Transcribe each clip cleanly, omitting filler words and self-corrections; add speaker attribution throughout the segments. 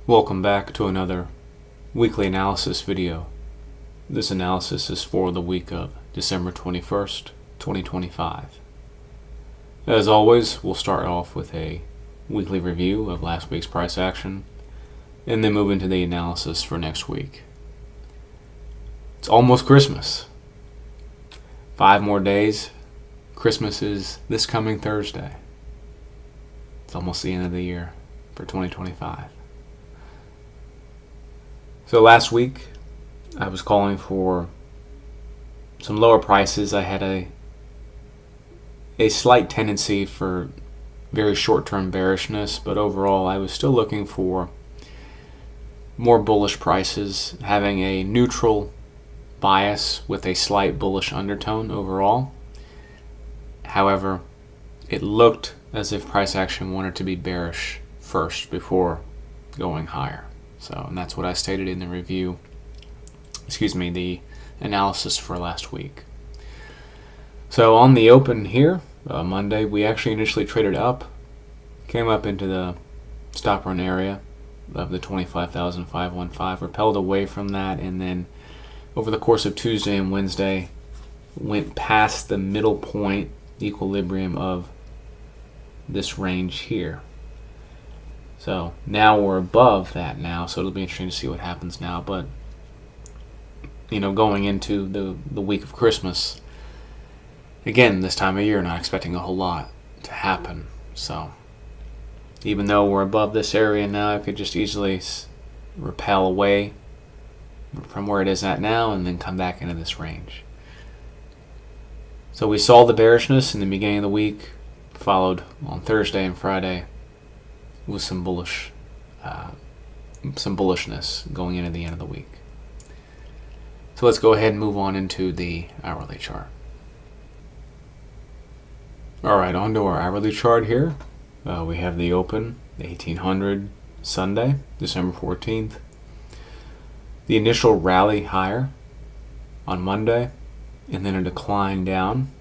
Speaker 1: Welcome back to another weekly analysis video. This analysis is for the week of December 21st, 2025. As always, we'll start off with a weekly review of last week's price action and then move into the analysis for next week. It's almost Christmas. 5 more days. Christmas is this coming Thursday. It's almost the end of the year for 2025. So last week, I was calling for some lower prices. I had a slight tendency for very short-term bearishness, but overall I was still looking for more bullish prices, having a neutral bias with a slight bullish undertone overall. However, it looked as if price action wanted to be bearish first before going higher. And that's what I stated in the review, the analysis for last week. So on the open here, Monday, we actually initially traded up, came up into the stop run area of the 25,515, repelled away from that, and then over the course of Tuesday and Wednesday, went past the middle point equilibrium of this range here. So now we're above that now, so it'll be interesting to see what happens now. But, going into the week of Christmas, again, this time of year, not expecting a whole lot to happen. So even though we're above this area now, I could just easily repel away from where it is at now and then come back into this range. So we saw the bearishness in the beginning of the week, followed on Thursday and Friday with some bullishness going into the end of the week. So let's go ahead and move on into the hourly chart. Alright, on to our hourly chart here. We have the open, the 1800 Sunday, December 14th. The initial rally higher on Monday, and then a decline down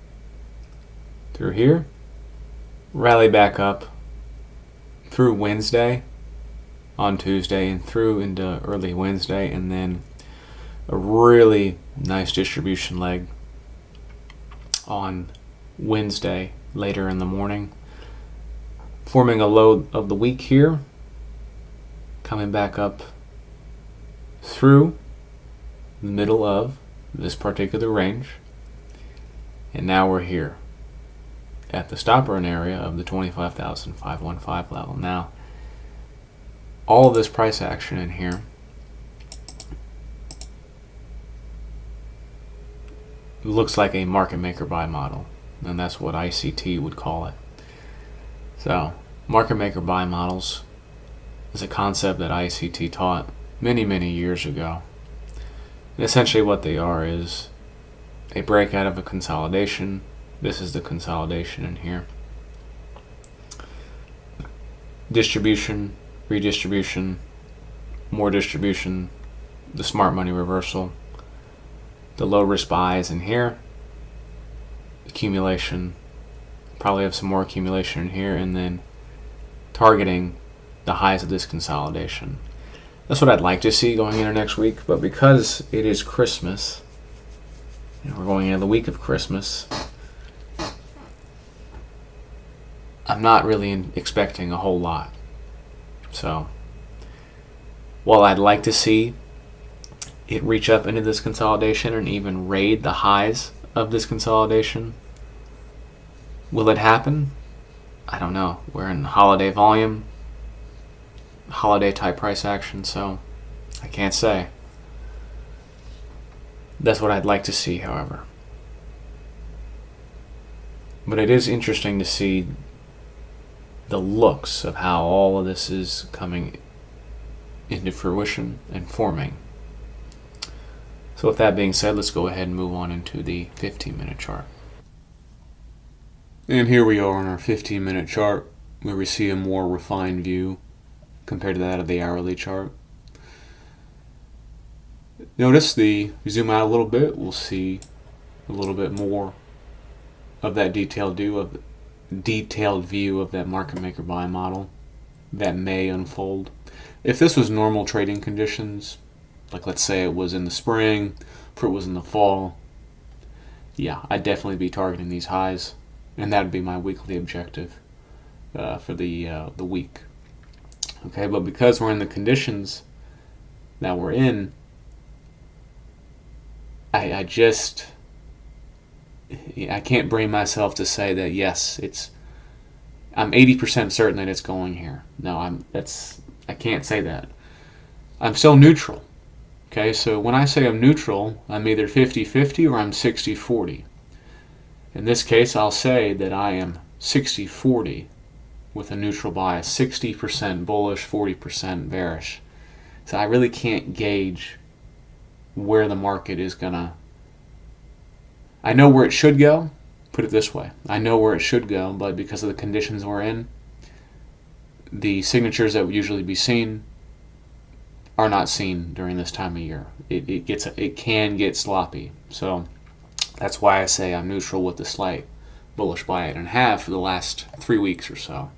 Speaker 1: through here. Rally back up through Wednesday, on Tuesday, and through into early Wednesday, and then a really nice distribution leg on Wednesday later in the morning, forming a low of the week here, coming back up through the middle of this particular range, and now we're here at the stop run area of the 25,515 level. Now, all of this price action in here looks like a market maker buy model, and that's what ICT would call it. So, market maker buy models is a concept that ICT taught many years ago. And essentially what they are is a breakout of a consolidation. This is the consolidation in here. Distribution, redistribution, more distribution, the smart money reversal, the low risk buys in here, accumulation, probably have some more accumulation in here, and then targeting the highs of this consolidation. That's what I'd like to see going into next week, but because it is Christmas, we're going into the week of Christmas, I'm not really expecting a whole lot. So, while I'd like to see it reach up into this consolidation and even raid the highs of this consolidation, will it happen? I don't know. We're in holiday volume, holiday type price action, so I can't say. That's what I'd like to see, however. But it is interesting to see the looks of how all of this is coming into fruition and forming. So with that being said, let's go ahead and move on into the 15-minute chart. And here we are on our 15-minute chart, where we see a more refined view compared to that of the hourly chart. Notice we zoom out a little bit, we'll see a little bit more of that detailed view of that market maker buy model that may unfold. If this was normal trading conditions, like let's say it was in the spring, or it was in the fall, yeah, I'd definitely be targeting these highs, and that would be my weekly objective for the week. Okay, but because we're in the conditions that we're in, I can't bring myself to say that yes, I'm 80% certain that it's going here. No, I can't say that. I'm still neutral. Okay, so when I say I'm neutral, I'm either 50-50 or I'm 60-40. In this case, I'll say that I am 60-40 with a neutral bias, 60% bullish, 40% bearish. So I really can't gauge where the market is gonna. I know where it should go, put it this way. I know where it should go, but because of the conditions we're in, the signatures that would usually be seen are not seen during this time of year. It can get sloppy. So that's why I say I'm neutral with the slight bullish bias and have for the last 3 weeks or so.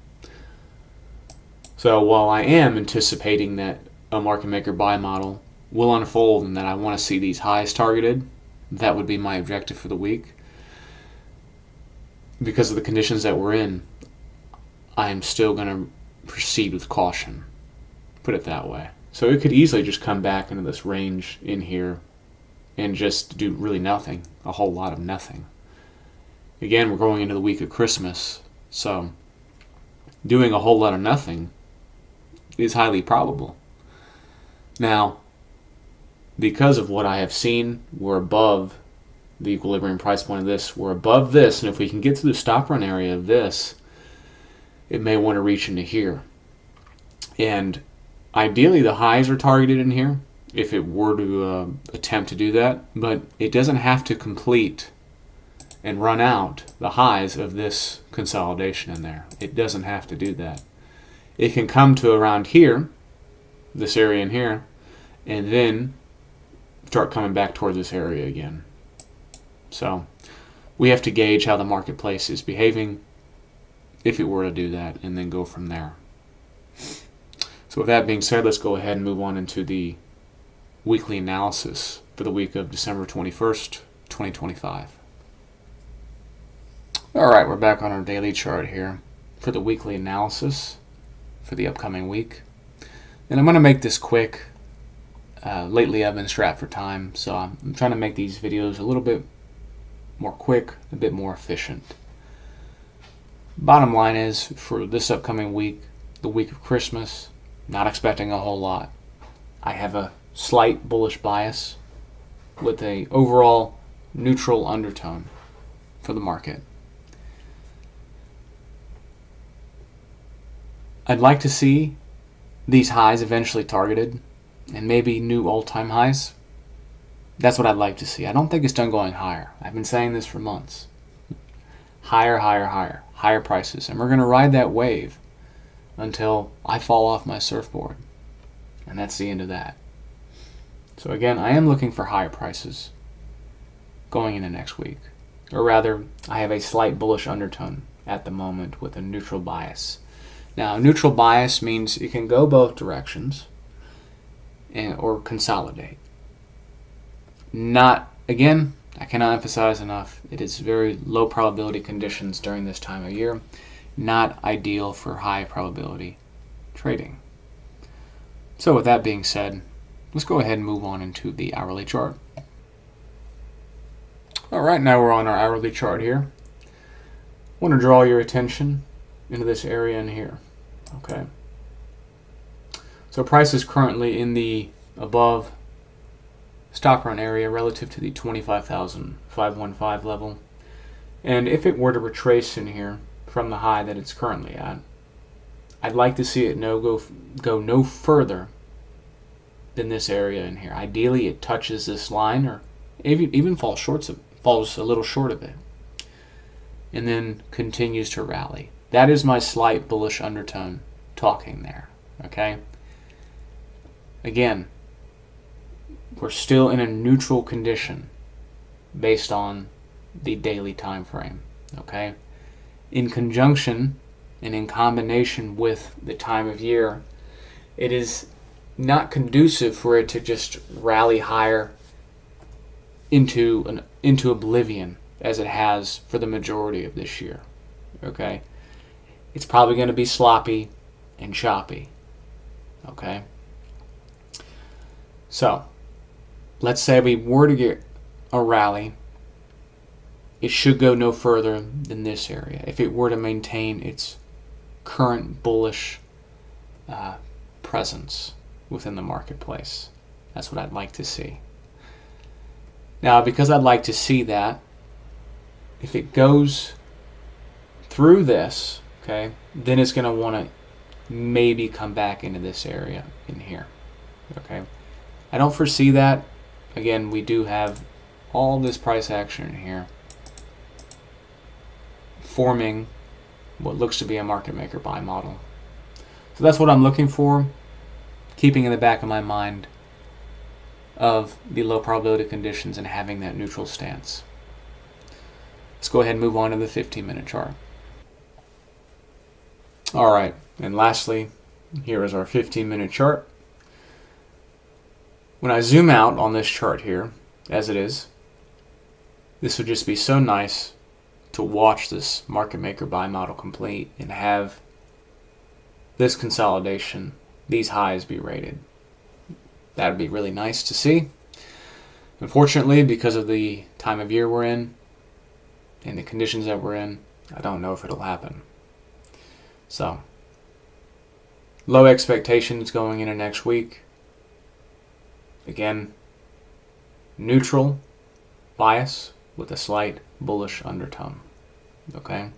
Speaker 1: So while I am anticipating that a market maker buy model will unfold and that I want to see these highs targeted, that would be my objective for the week. Because of the conditions that we're in, I am still going to proceed with caution. Put it that way. So it could easily just come back into this range in here and just do really nothing, a whole lot of nothing. Again, we're going into the week of Christmas, so doing a whole lot of nothing is highly probable. Now, because of what I have seen, we're above the equilibrium price point of this. We're above this, and if we can get to the stop run area of this, it may want to reach into here. And ideally, the highs are targeted in here, if it were to attempt to do that, but it doesn't have to complete and run out the highs of this consolidation in there. It doesn't have to do that. It can come to around here, this area in here, and then start coming back towards this area again. So we have to gauge how the marketplace is behaving if it were to do that, and then go from there. So with that being said, let's go ahead and move on into the weekly analysis for the week of December 21st, 2025. All right, we're back on our daily chart here for the weekly analysis for the upcoming week. And I'm going to make this quick. Lately I've been strapped for time, so I'm trying to make these videos a little bit more quick, a bit more efficient. Bottom line is, for this upcoming week, the week of Christmas, not expecting a whole lot. I have a slight bullish bias with a overall neutral undertone for the market. I'd like to see these highs eventually targeted and maybe new all-time highs. That's what I'd like to see. I don't think it's done going higher. I've been saying this for months. Higher, higher, higher. Higher prices. And we're going to ride that wave until I fall off my surfboard. And that's the end of that. So again, I am looking for higher prices going into next week. Or rather, I have a slight bullish undertone at the moment with a neutral bias. Now, neutral bias means it can go both directions or consolidate. Not, again, I cannot emphasize enough, it is very low probability conditions during this time of year, not ideal for high probability trading. So with that being said, let's go ahead and move on into the hourly chart. All right, now we're on our hourly chart here. I want to draw your attention into this area in here. Okay. So price is currently in the above stop run area relative to the 25,515 level. And if it were to retrace in here from the high that it's currently at, I'd like to see it go no further than this area in here. Ideally, it touches this line or even falls a little short of it, and then continues to rally. That is my slight bullish undertone talking there. Okay. Again, we're still in a neutral condition based on the daily time frame. Okay. In conjunction and in combination with the time of year it is not conducive for it to just rally higher into oblivion as it has for the majority of this year. Okay? It's probably going to be sloppy and choppy. Okay? So, let's say we were to get a rally. It should go no further than this area if it were to maintain its current bullish presence within the marketplace. That's what I'd like to see. Now, because I'd like to see that, if it goes through this, okay, then it's going to want to maybe come back into this area in here. Okay, I don't foresee that. Again, we do have all this price action in here forming what looks to be a market maker buy model. So that's what I'm looking for, keeping in the back of my mind of the low probability conditions and having that neutral stance. Let's go ahead and move on to the 15-minute chart. All right, and lastly, here is our 15-minute chart. When I zoom out on this chart here, as it is, this would just be so nice to watch this market maker buy model complete and have this consolidation, these highs be rated. That would be really nice to see. Unfortunately, because of the time of year we're in and the conditions that we're in, I don't know if it'll happen. So, low expectations going into next week. Again, neutral bias with a slight bullish undertone. Okay?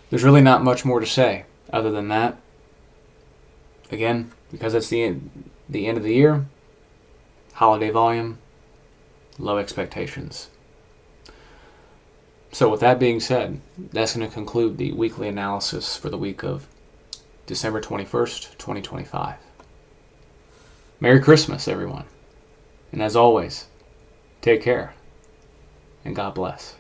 Speaker 1: There's really not much more to say other than that. Again, because it's the end of the year, holiday volume, low expectations. So with that being said, that's going to conclude the weekly analysis for the week of December 21st, 2025. Merry Christmas, everyone. And as always, take care and God bless.